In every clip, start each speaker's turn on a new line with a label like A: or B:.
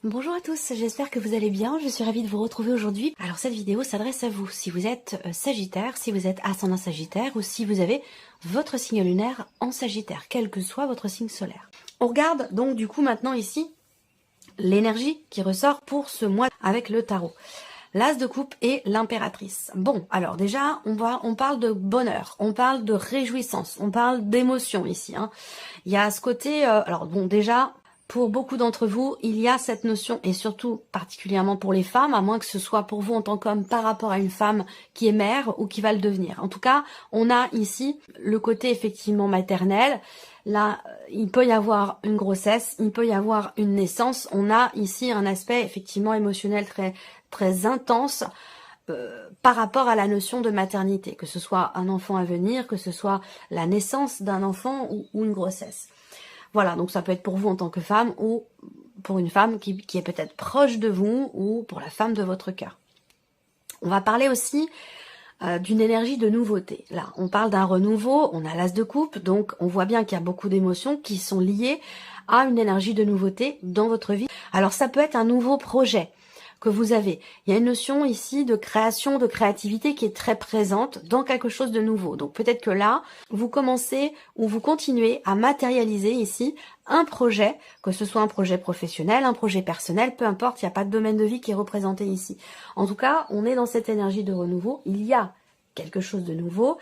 A: Bonjour à tous, j'espère que vous allez bien, je suis ravie de vous retrouver aujourd'hui. Alors cette vidéo s'adresse à vous, si vous êtes Sagittaire, si vous êtes ascendant Sagittaire ou si vous avez votre signe lunaire en Sagittaire, quel que soit votre signe solaire. On regarde donc du coup maintenant ici l'énergie qui ressort pour ce mois avec le tarot. L'As de coupe et l'impératrice. Bon, alors déjà, on parle de bonheur, on parle de réjouissance, on parle d'émotion ici. Il y a ce côté, alors bon déjà, pour beaucoup d'entre vous, il y a cette notion, et surtout particulièrement pour les femmes, à moins que ce soit pour vous en tant qu'homme par rapport à une femme qui est mère ou qui va le devenir. En tout cas, on a ici le côté effectivement maternel. Là, il peut y avoir une grossesse, il peut y avoir une naissance. On a ici un aspect effectivement émotionnel très intense par rapport à la notion de maternité, que ce soit un enfant à venir, que ce soit la naissance d'un enfant ou une grossesse. Voilà, donc ça peut être pour vous en tant que femme ou pour une femme qui est peut-être proche de vous ou pour la femme de votre cœur. On va parler aussi d'une énergie de nouveauté. Là, on parle d'un renouveau, on a l'As de coupe, donc on voit bien qu'il y a beaucoup d'émotions qui sont liées à une énergie de nouveauté dans votre vie. Alors ça peut être un nouveau projet que vous avez. Il y a une notion ici de création, de créativité qui est très présente dans quelque chose de nouveau. Donc peut-être que là, vous commencez ou vous continuez à matérialiser ici un projet, que ce soit un projet professionnel, un projet personnel, peu importe, il n'y a pas de domaine de vie qui est représenté ici. En tout cas, on est dans cette énergie de renouveau. Il y a quelque chose de nouveau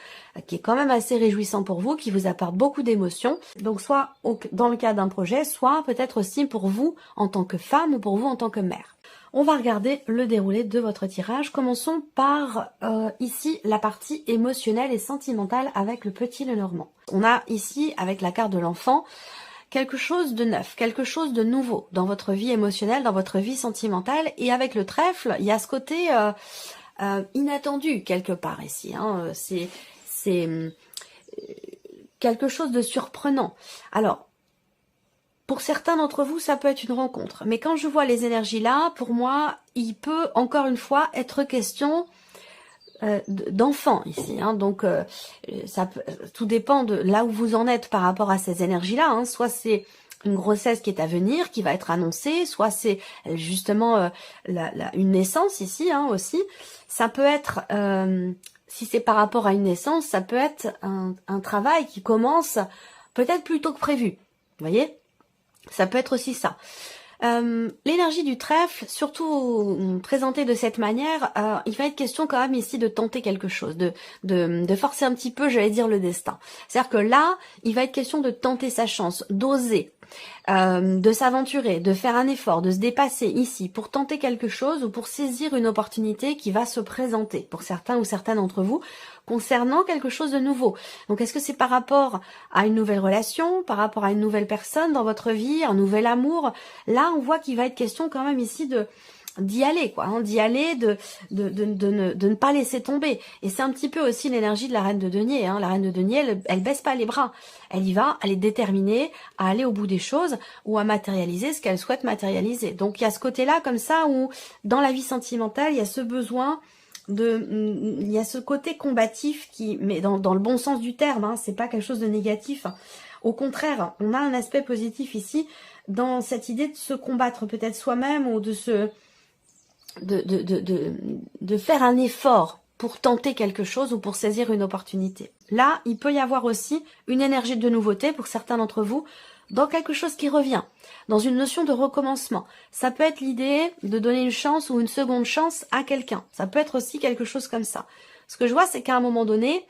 A: qui est quand même assez réjouissant pour vous, qui vous apporte beaucoup d'émotions. Donc soit dans le cadre d'un projet, soit peut-être aussi pour vous en tant que femme ou pour vous en tant que mère. On va regarder le déroulé de votre tirage. Commençons par ici la partie émotionnelle et sentimentale avec le petit Lenormand. On a ici avec la carte de l'enfant quelque chose de neuf, quelque chose de nouveau dans votre vie émotionnelle, dans votre vie sentimentale. Et avec le trèfle, il y a ce côté inattendu quelque part ici. C'est quelque chose de surprenant. Alors, pour certains d'entre vous, ça peut être une rencontre. Mais quand je vois les énergies là, pour moi, il peut encore une fois être question d'enfants ici. Donc, tout dépend de là où vous en êtes par rapport à ces énergies-là. Soit c'est une grossesse qui est à venir, qui va être annoncée, soit c'est justement une naissance ici aussi. Ça peut être, si c'est par rapport à une naissance, ça peut être un travail qui commence peut-être plus tôt que prévu. Vous voyez ? Ça peut être aussi ça. L'énergie du trèfle, surtout présentée de cette manière, il va être question quand même ici de tenter quelque chose, de forcer un petit peu, j'allais dire, le destin. C'est-à-dire que là, il va être question de tenter sa chance, d'oser, de s'aventurer, de faire un effort, de se dépasser ici pour tenter quelque chose ou pour saisir une opportunité qui va se présenter pour certains ou certaines d'entre vous concernant quelque chose de nouveau. Donc est-ce que c'est par rapport à une nouvelle relation, par rapport à une nouvelle personne dans votre vie, un nouvel amour? Là, on voit qu'il va être question quand même ici d'y aller, d'y aller, de ne pas laisser tomber. Et c'est un petit peu aussi l'énergie de la reine de denier. La reine de denier, elle baisse pas les bras. Elle y va, elle est déterminée à aller au bout des choses ou à matérialiser ce qu'elle souhaite matérialiser. Donc il y a ce côté-là comme ça où dans la vie sentimentale, il y a ce besoin il y a ce côté combatif mais dans le bon sens du terme, c'est pas quelque chose de négatif. Au contraire, on a un aspect positif ici dans cette idée de se combattre peut-être soi-même ou de faire un effort pour tenter quelque chose ou pour saisir une opportunité. Là, il peut y avoir aussi une énergie de nouveauté pour certains d'entre vous dans quelque chose qui revient, dans une notion de recommencement. Ça peut être l'idée de donner une chance ou une seconde chance à quelqu'un. Ça peut être aussi quelque chose comme ça. Ce que je vois, c'est qu'à un moment donné,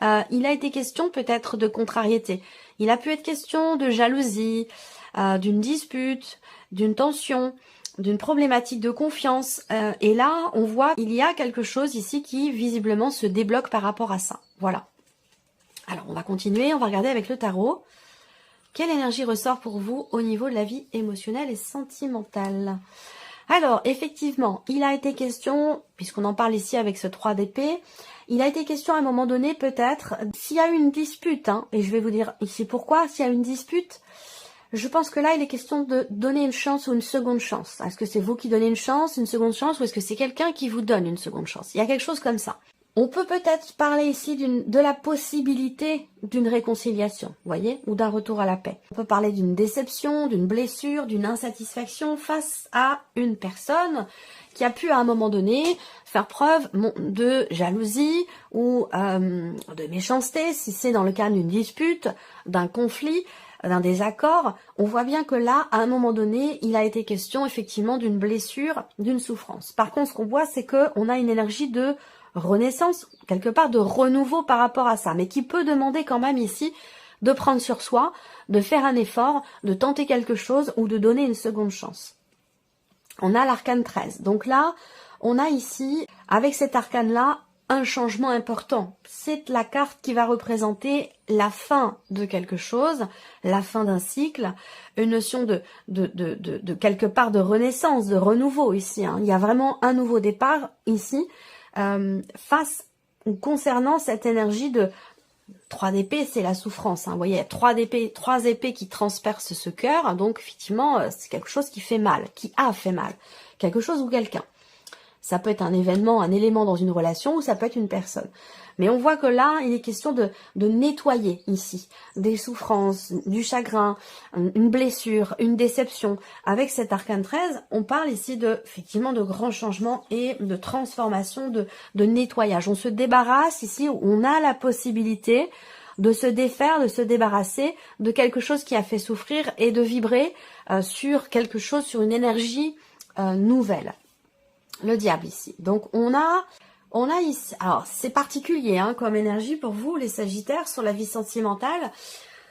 A: il a été question peut-être de contrariété. Il a pu être question de jalousie, d'une dispute, d'une tension, d'une problématique de confiance. Et là, on voit qu'il y a quelque chose ici qui visiblement se débloque par rapport à ça. Voilà. Alors, on va continuer, on va regarder avec le tarot. Quelle énergie ressort pour vous au niveau de la vie émotionnelle et sentimentale? Alors, effectivement, il a été question, puisqu'on en parle ici avec ce 3 d'épée, il a été question à un moment donné, peut-être, s'il y a eu une dispute, et je vais vous dire ici pourquoi, s'il y a une dispute, je pense que là, il est question de donner une chance ou une seconde chance. Est-ce que c'est vous qui donnez une chance, une seconde chance, ou est-ce que c'est quelqu'un qui vous donne une seconde chance? Il y a quelque chose comme ça. On peut peut-être parler ici de la possibilité d'une réconciliation, vous voyez, ou d'un retour à la paix. On peut parler d'une déception, d'une blessure, d'une insatisfaction face à une personne qui a pu à un moment donné faire preuve de jalousie ou de méchanceté, si c'est dans le cadre d'une dispute, d'un conflit, d'un désaccord. On voit bien que là, à un moment donné, il a été question effectivement d'une blessure, d'une souffrance. Par contre, ce qu'on voit, c'est qu'on a une énergie de renaissance, quelque part de renouveau par rapport à ça, mais qui peut demander quand même ici de prendre sur soi, de faire un effort, de tenter quelque chose ou de donner une seconde chance. On a l'arcane 13. Donc là, on a ici, avec cet arcane-là, un changement important. C'est la carte qui va représenter la fin de quelque chose, la fin d'un cycle, une notion de quelque part de renaissance, de renouveau ici. Il y a vraiment un nouveau départ ici, face ou concernant cette énergie de 3 d'épée, c'est la souffrance. Vous voyez, 3 épées qui transpercent ce cœur. Donc, effectivement, c'est quelque chose qui fait mal, qui a fait mal. Quelque chose ou quelqu'un. Ça peut être un événement, un élément dans une relation, ou ça peut être une personne. Mais on voit que là, il est question de nettoyer ici des souffrances, du chagrin, une blessure, une déception. Avec cet arcane 13, on parle ici effectivement de grands changements et de transformation, de nettoyage. On se débarrasse ici, on a la possibilité de se défaire, de se débarrasser de quelque chose qui a fait souffrir et de vibrer sur quelque chose, sur une énergie nouvelle. Le diable ici. Donc on a ici, alors c'est particulier hein, comme énergie pour vous les Sagittaires sur la vie sentimentale.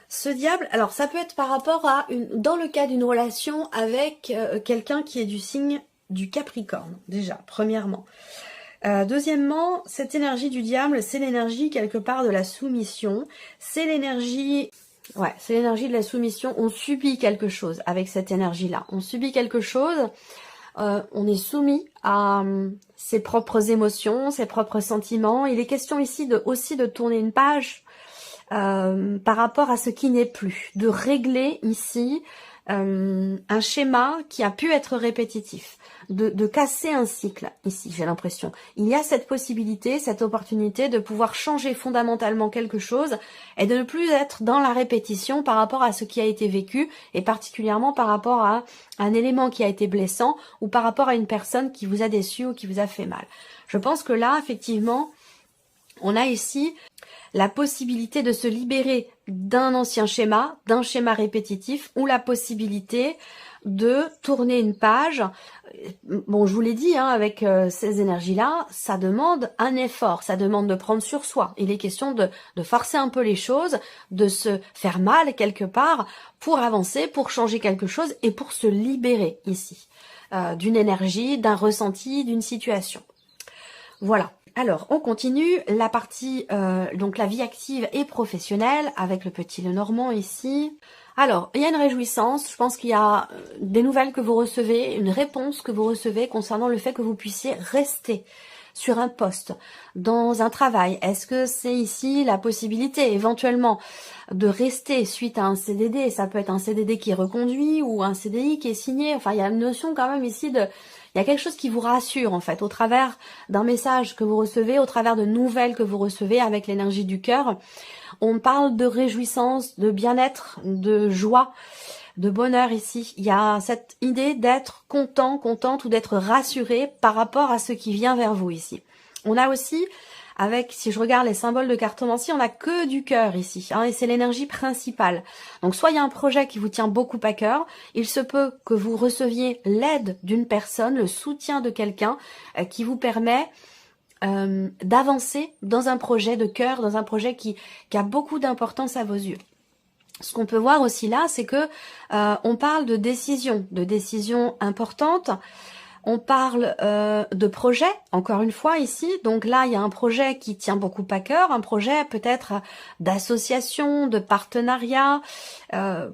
A: Ce diable, alors ça peut être par rapport à dans le cas d'une relation avec quelqu'un qui est du signe du Capricorne, déjà, premièrement. Deuxièmement, cette énergie du diable, c'est l'énergie quelque part de la soumission. C'est l'énergie... Ouais, c'est l'énergie de la soumission. On subit quelque chose avec cette énergie-là. On subit quelque chose... on est soumis à ses propres émotions, ses propres sentiments. Il est question ici aussi de tourner une page par rapport à ce qui n'est plus, de régler ici un schéma qui a pu être répétitif, de casser un cycle ici, j'ai l'impression. Il y a cette possibilité, cette opportunité de pouvoir changer fondamentalement quelque chose et de ne plus être dans la répétition par rapport à ce qui a été vécu et particulièrement par rapport à un élément qui a été blessant ou par rapport à une personne qui vous a déçu ou qui vous a fait mal. Je pense que là, effectivement, on a ici la possibilité de se libérer d'un ancien schéma, d'un schéma répétitif, ou la possibilité de tourner une page. Bon, je vous l'ai dit, hein, avec ces énergies-là, ça demande un effort, ça demande de prendre sur soi. Il est question de forcer un peu les choses, de se faire mal quelque part pour avancer, pour changer quelque chose et pour se libérer ici d'une énergie, d'un ressenti, d'une situation. Voilà. Alors, on continue la partie, donc la vie active et professionnelle avec le petit Lenormand ici. Alors, il y a une réjouissance, je pense qu'il y a des nouvelles que vous recevez, une réponse que vous recevez concernant le fait que vous puissiez rester sur un poste, dans un travail. Est-ce que c'est ici la possibilité éventuellement de rester suite à un CDD? Ça peut être un CDD qui est reconduit ou un CDI qui est signé. Enfin, il y a une notion quand même ici de... Il y a quelque chose qui vous rassure en fait, au travers d'un message que vous recevez, au travers de nouvelles que vous recevez avec l'énergie du cœur. On parle de réjouissance, de bien-être, de joie, de bonheur ici. Il y a cette idée d'être content, contente ou d'être rassuré par rapport à ce qui vient vers vous ici. On a aussi, avec, si je regarde les symboles de cartomancie, on n'a que du cœur ici, hein, et c'est l'énergie principale. Donc soit il y a un projet qui vous tient beaucoup à cœur, il se peut que vous receviez l'aide d'une personne, le soutien de quelqu'un qui vous permet d'avancer dans un projet de cœur, dans un projet qui a beaucoup d'importance à vos yeux. Ce qu'on peut voir aussi là, c'est que on parle de décisions importantes. On parle de projet, encore une fois ici. Donc là, il y a un projet qui tient beaucoup à cœur, un projet peut-être d'association, de partenariat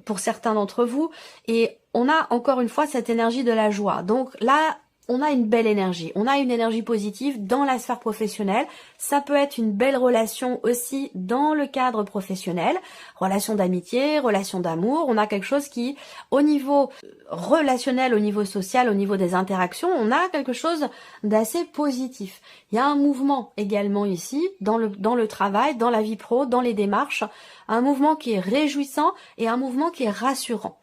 A: pour certains d'entre vous. Et on a encore une fois cette énergie de la joie. Donc là, on a une belle énergie, on a une énergie positive dans la sphère professionnelle. Ça peut être une belle relation aussi dans le cadre professionnel, relation d'amitié, relation d'amour. On a quelque chose qui, au niveau relationnel, au niveau social, au niveau des interactions, on a quelque chose d'assez positif. Il y a un mouvement également ici, dans le travail, dans la vie pro, dans les démarches, un mouvement qui est réjouissant et un mouvement qui est rassurant.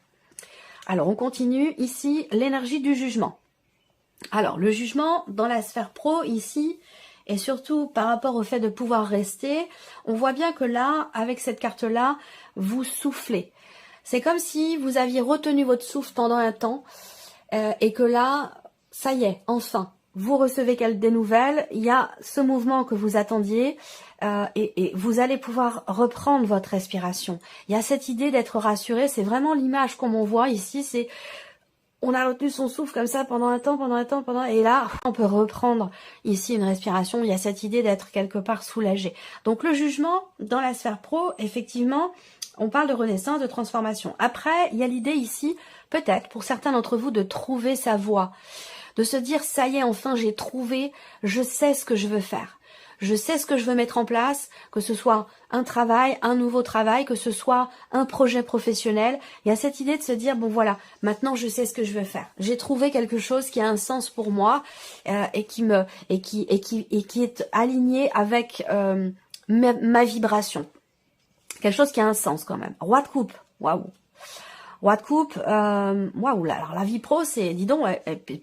A: Alors, on continue ici, l'énergie du jugement. Alors, le jugement dans la sphère pro ici, et surtout par rapport au fait de pouvoir rester, on voit bien que là, avec cette carte-là, vous soufflez. C'est comme si vous aviez retenu votre souffle pendant un temps, et que là, ça y est, enfin, vous recevez des nouvelles, il y a ce mouvement que vous attendiez, et vous allez pouvoir reprendre votre respiration. Il y a cette idée d'être rassuré, c'est vraiment l'image qu'on voit ici, c'est... On a retenu son souffle comme ça pendant un temps, et là, on peut reprendre ici une respiration. Il y a cette idée d'être quelque part soulagé. Donc le jugement, dans la sphère pro, effectivement, on parle de renaissance, de transformation. Après, il y a l'idée ici, peut-être, pour certains d'entre vous, de trouver sa voie. De se dire, ça y est, enfin, j'ai trouvé, je sais ce que je veux faire. Je sais ce que je veux mettre en place, que ce soit un travail, un nouveau travail, que ce soit un projet professionnel. Il y a cette idée de se dire, bon voilà, maintenant je sais ce que je veux faire. J'ai trouvé quelque chose qui a un sens pour moi et qui est aligné avec ma vibration. Quelque chose qui a un sens quand même. Roi de coupe, waouh. Roi de coupe, waouh, alors la vie pro, c'est, dis donc,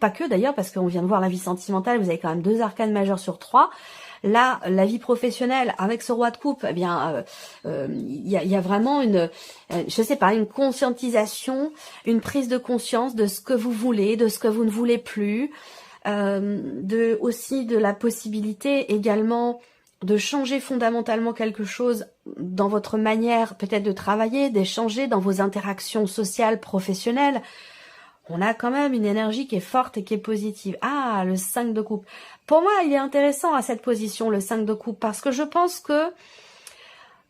A: pas que d'ailleurs, parce qu'on vient de voir la vie sentimentale, vous avez quand même 2 arcanes majeures sur 3. Là, la vie professionnelle, avec ce roi de coupe, eh bien, il y a vraiment une, je sais pas, une conscientisation, une prise de conscience de ce que vous voulez, de ce que vous ne voulez plus, aussi de la possibilité également de changer fondamentalement quelque chose dans votre manière peut-être de travailler, d'échanger dans vos interactions sociales, professionnelles. On a quand même une énergie qui est forte et qui est positive. Ah, le 5 de coupe. Pour moi, il est intéressant à cette position, le 5 de coupe, parce que je pense que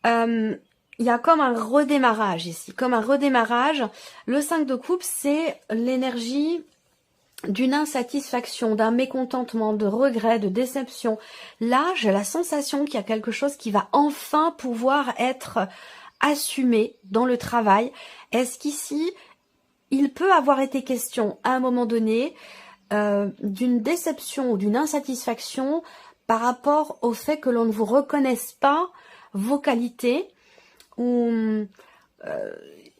A: il y a comme un redémarrage ici, comme un redémarrage. Le 5 de coupe, c'est l'énergie d'une insatisfaction, d'un mécontentement, de regret, de déception. Là, j'ai la sensation qu'il y a quelque chose qui va enfin pouvoir être assumé dans le travail. Est-ce qu'ici, il peut avoir été question à un moment donné d'une déception ou d'une insatisfaction par rapport au fait que l'on ne vous reconnaisse pas vos qualités, ou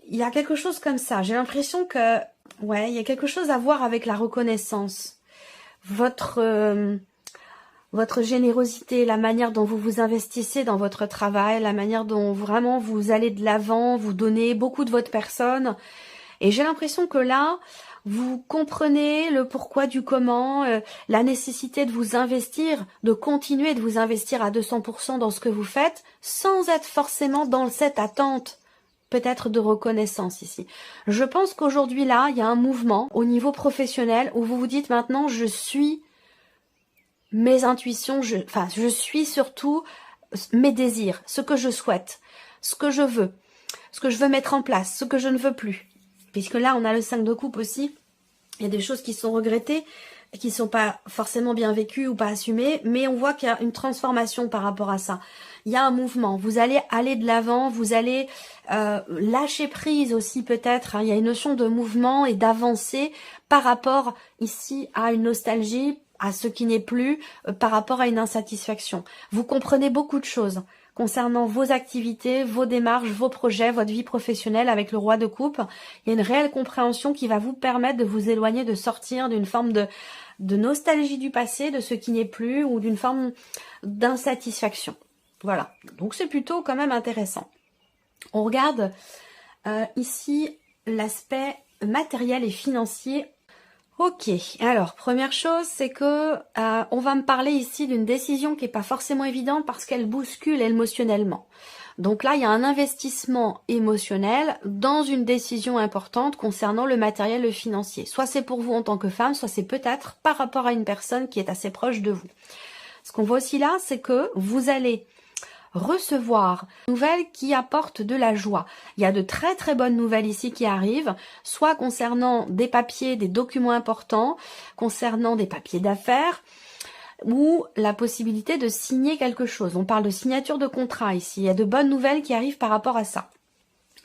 A: il y a quelque chose comme ça. J'ai l'impression que ouais, il y a quelque chose à voir avec la reconnaissance. Votre générosité, la manière dont vous vous investissez dans votre travail, la manière dont vraiment vous allez de l'avant, vous donnez beaucoup de votre personne. Et j'ai l'impression que là, vous comprenez le pourquoi du comment, la nécessité de vous investir, de continuer de vous investir à 200% dans ce que vous faites, sans être forcément dans cette attente peut-être de reconnaissance ici. Je pense qu'aujourd'hui là, il y a un mouvement au niveau professionnel où vous vous dites maintenant, je suis mes intuitions, je suis surtout mes désirs, ce que je souhaite, ce que je veux mettre en place, ce que je ne veux plus. Puisque là, on a le 5 de coupe aussi. Il y a des choses qui sont regrettées, qui ne sont pas forcément bien vécues ou pas assumées, mais on voit qu'il y a une transformation par rapport à ça. Il y a un mouvement. Vous allez aller de l'avant, vous allez lâcher prise aussi peut-être. Hein. Il y a une notion de mouvement et d'avancée par rapport ici à une nostalgie, à ce qui n'est plus, par rapport à une insatisfaction. Vous comprenez beaucoup de choses concernant vos activités, vos démarches, vos projets, votre vie professionnelle avec le roi de coupe. Il y a une réelle compréhension qui va vous permettre de vous éloigner, de sortir d'une forme de nostalgie du passé, de ce qui n'est plus, ou d'une forme d'insatisfaction. Voilà, donc c'est plutôt quand même intéressant. On regarde ici l'aspect matériel et financier. Ok, alors première chose, c'est que on va me parler ici d'une décision qui n'est pas forcément évidente parce qu'elle bouscule émotionnellement. Donc là, il y a un investissement émotionnel dans une décision importante concernant le matériel, le financier. Soit c'est pour vous en tant que femme, soit c'est peut-être par rapport à une personne qui est assez proche de vous. Ce qu'on voit aussi là, c'est que vous allez recevoir des nouvelles qui apportent de la joie. Il y a de très très bonnes nouvelles ici qui arrivent, soit concernant des papiers, des documents importants, concernant des papiers d'affaires, ou la possibilité de signer quelque chose. On parle de signature de contrat ici. Il y a de bonnes nouvelles qui arrivent par rapport à ça.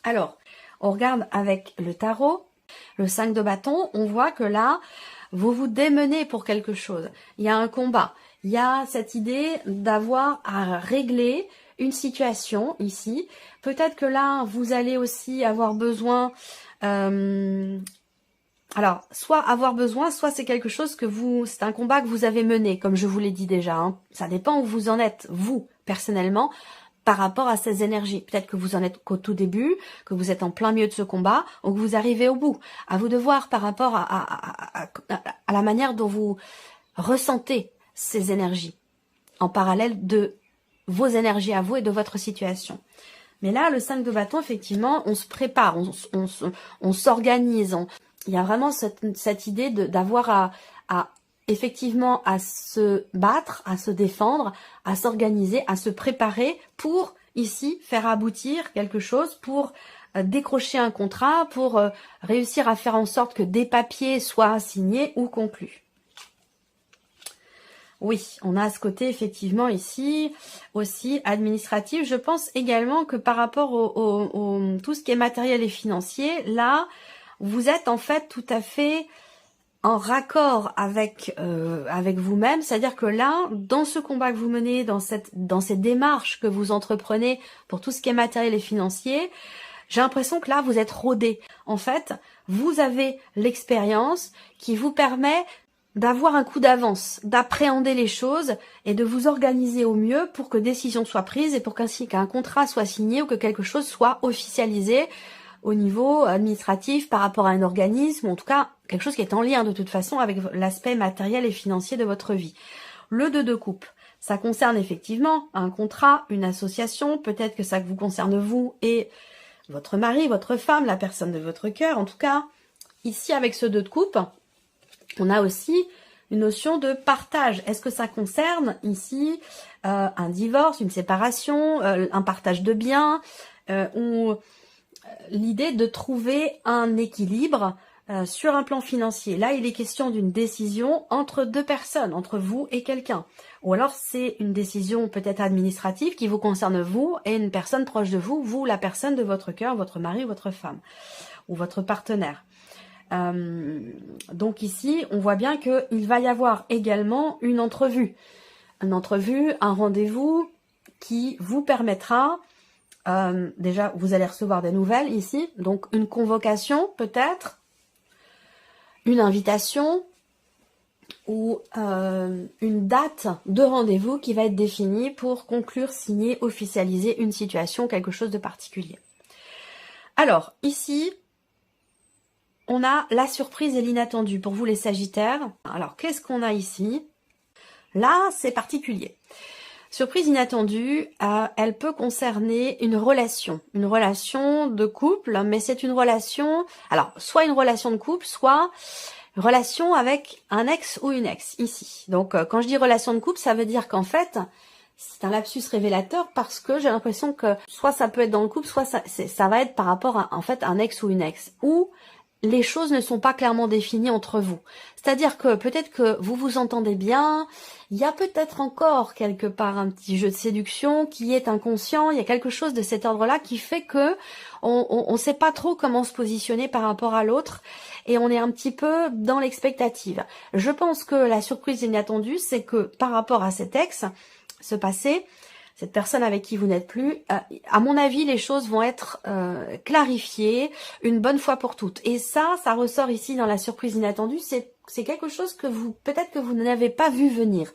A: Alors, on regarde avec le tarot, le 5 de bâton, on voit que là, vous vous démenez pour quelque chose. Il y a un combat. Il y a cette idée d'avoir à régler une situation ici. Peut-être que là, vous allez aussi avoir besoin... alors, soit avoir besoin, soit c'est quelque chose que c'est un combat que vous avez mené, comme je vous l'ai dit déjà. Hein. Ça dépend où vous en êtes, vous, personnellement, par rapport à ces énergies. Peut-être que vous en êtes qu'au tout début, que vous êtes en plein milieu de ce combat, ou que vous arrivez au bout. À vous de voir par rapport à la manière dont vous ressentez ces énergies, en parallèle de vos énergies à vous et de votre situation. Mais là, le 5 de bâton, effectivement, on se prépare, on s'organise, il y a vraiment cette idée d'avoir effectivement à se battre, à se défendre, à s'organiser, à se préparer pour ici faire aboutir quelque chose, pour décrocher un contrat, pour réussir à faire en sorte que des papiers soient signés ou conclus. Oui, on a ce côté effectivement ici aussi administratif. Je pense également que par rapport tout ce qui est matériel et financier, là, vous êtes en fait tout à fait en raccord avec vous-même. C'est-à-dire que là, dans ce combat que vous menez, dans ces démarches que vous entreprenez pour tout ce qui est matériel et financier, j'ai l'impression que là, vous êtes rodé. En fait, vous avez l'expérience qui vous permet d'avoir un coup d'avance, d'appréhender les choses et de vous organiser au mieux pour que décision soit prise et pour qu'un contrat soit signé ou que quelque chose soit officialisé au niveau administratif par rapport à un organisme, ou en tout cas quelque chose qui est en lien de toute façon avec l'aspect matériel et financier de votre vie. Le 2 de coupe, ça concerne effectivement un contrat, une association, peut-être que ça vous concerne vous et votre mari, votre femme, la personne de votre cœur. En tout cas, ici avec ce 2 de coupe, on a aussi une notion de partage. Est-ce que ça concerne ici un divorce, une séparation, un partage de biens, ou l'idée de trouver un équilibre sur un plan financier? Là, il est question d'une décision entre deux personnes, entre vous et quelqu'un. Ou alors, c'est une décision peut-être administrative qui vous concerne vous et une personne proche de vous, vous, la personne de votre cœur, votre mari, votre femme ou votre partenaire. Donc ici, on voit bien qu'il va y avoir également une entrevue. Une entrevue, un rendez-vous qui vous permettra, déjà, vous allez recevoir des nouvelles ici, donc une convocation peut-être, une invitation ou une date de rendez-vous qui va être définie pour conclure, signer, officialiser une situation, quelque chose de particulier. Alors, ici, on a la surprise et l'inattendu pour vous les Sagittaires. Alors, qu'est-ce qu'on a ici? Là, c'est particulier. Surprise inattendue, elle peut concerner une relation de couple, mais c'est une relation, alors, soit une relation de couple, soit une relation avec un ex ou une ex, ici. Donc, quand je dis relation de couple, ça veut dire qu'en fait, c'est un lapsus révélateur parce que j'ai l'impression que soit ça peut être dans le couple, soit ça va être par rapport à, en fait, un ex ou une ex, ou les choses ne sont pas clairement définies entre vous. C'est-à-dire que peut-être que vous vous entendez bien, il y a peut-être encore quelque part un petit jeu de séduction qui est inconscient, il y a quelque chose de cet ordre-là qui fait que on sait pas trop comment se positionner par rapport à l'autre et on est un petit peu dans l'expectative. Je pense que la surprise inattendue, c'est que par rapport à cet ex, ce passé, cette personne avec qui vous n'êtes plus, à mon avis, les choses vont être clarifiées une bonne fois pour toutes. Et ça ressort ici dans la surprise inattendue. C'est quelque chose que peut-être que vous n'avez pas vu venir.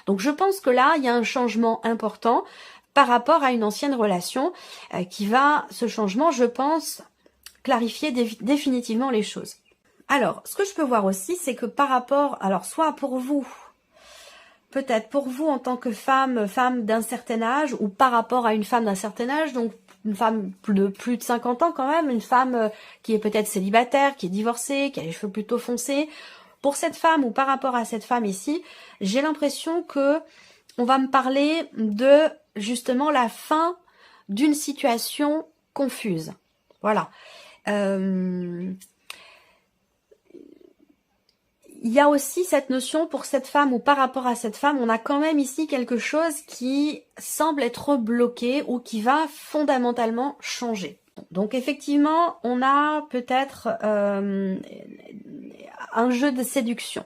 A: Donc je pense que là, il y a un changement important par rapport à une ancienne relation qui va, ce changement, je pense, clarifier définitivement les choses. Alors, ce que je peux voir aussi, c'est que par rapport, alors soit pour vous, peut-être pour vous en tant que femme d'un certain âge ou par rapport à une femme d'un certain âge, donc une femme de plus de 50 ans quand même, une femme qui est peut-être célibataire, qui est divorcée, qui a les cheveux plutôt foncés. Pour cette femme ou par rapport à cette femme ici, j'ai l'impression que on va me parler de justement la fin d'une situation confuse. Voilà. Il y a aussi cette notion pour cette femme ou par rapport à cette femme, on a quand même ici quelque chose qui semble être bloqué ou qui va fondamentalement changer. Donc effectivement, on a peut-être un jeu de séduction.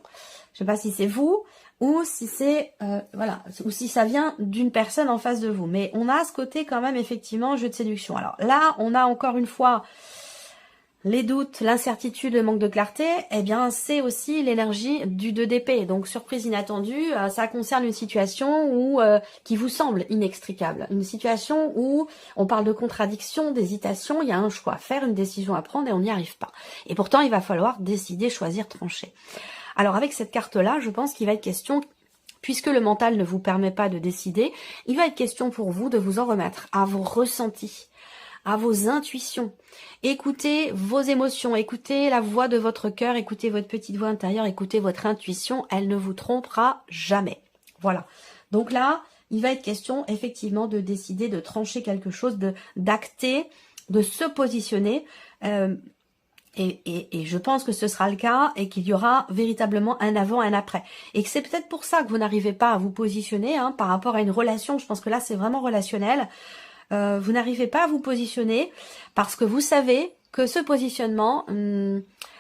A: Je ne sais pas si c'est vous ou si c'est voilà, ou si ça vient d'une personne en face de vous. Mais on a ce côté quand même effectivement jeu de séduction. Alors là, on a encore une fois les doutes, l'incertitude, le manque de clarté, eh bien c'est aussi l'énergie du 2 d'épée. Donc surprise inattendue, ça concerne une situation où qui vous semble inextricable. Une situation où on parle de contradiction, d'hésitation, il y a un choix à faire, une décision à prendre et on n'y arrive pas. Et pourtant il va falloir décider, choisir, trancher. Alors avec cette carte-là, je pense qu'il va être question, puisque le mental ne vous permet pas de décider, il va être question pour vous de vous en remettre à vos ressentis, à vos intuitions. Écoutez vos émotions, écoutez la voix de votre cœur, écoutez votre petite voix intérieure, écoutez votre intuition, elle ne vous trompera jamais. Voilà. Donc là, il va être question effectivement de décider, de trancher quelque chose, d'acter, de se positionner. Et je pense que ce sera le cas et qu'il y aura véritablement un avant, un après. Et que c'est peut-être pour ça que vous n'arrivez pas à vous positionner par rapport à une relation. Je pense que là, c'est vraiment relationnel. Vous n'arrivez pas à vous positionner parce que vous savez que ce positionnement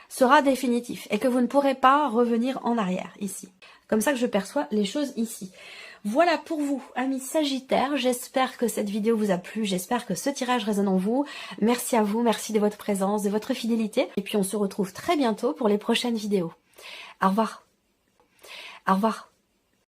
A: sera définitif et que vous ne pourrez pas revenir en arrière ici. Comme ça que je perçois les choses ici. Voilà pour vous, amis Sagittaires. J'espère que cette vidéo vous a plu. J'espère que ce tirage résonne en vous. Merci à vous, merci de votre présence, de votre fidélité. Et puis on se retrouve très bientôt pour les prochaines vidéos. Au revoir. Au revoir.